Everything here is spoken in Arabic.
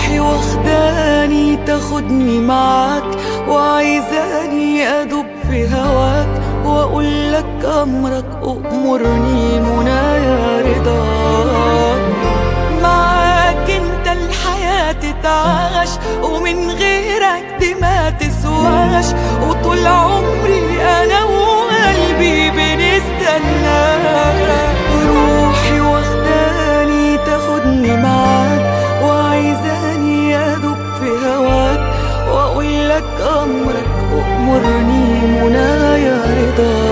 روحي واخداني تاخدني معاك، وعايزاني ادوب في هواك، واقول لك امرك امرني منايا رضاك. معاك انت الحياة تتعاش، ومن غيرك دي ما تسواش، وطول عمري انا وقلبي بنستناك. روحي واخداني تاخدني معاك، وعايزاني ادوب في هواك، واقول لك امرك امرني منايا رضاك.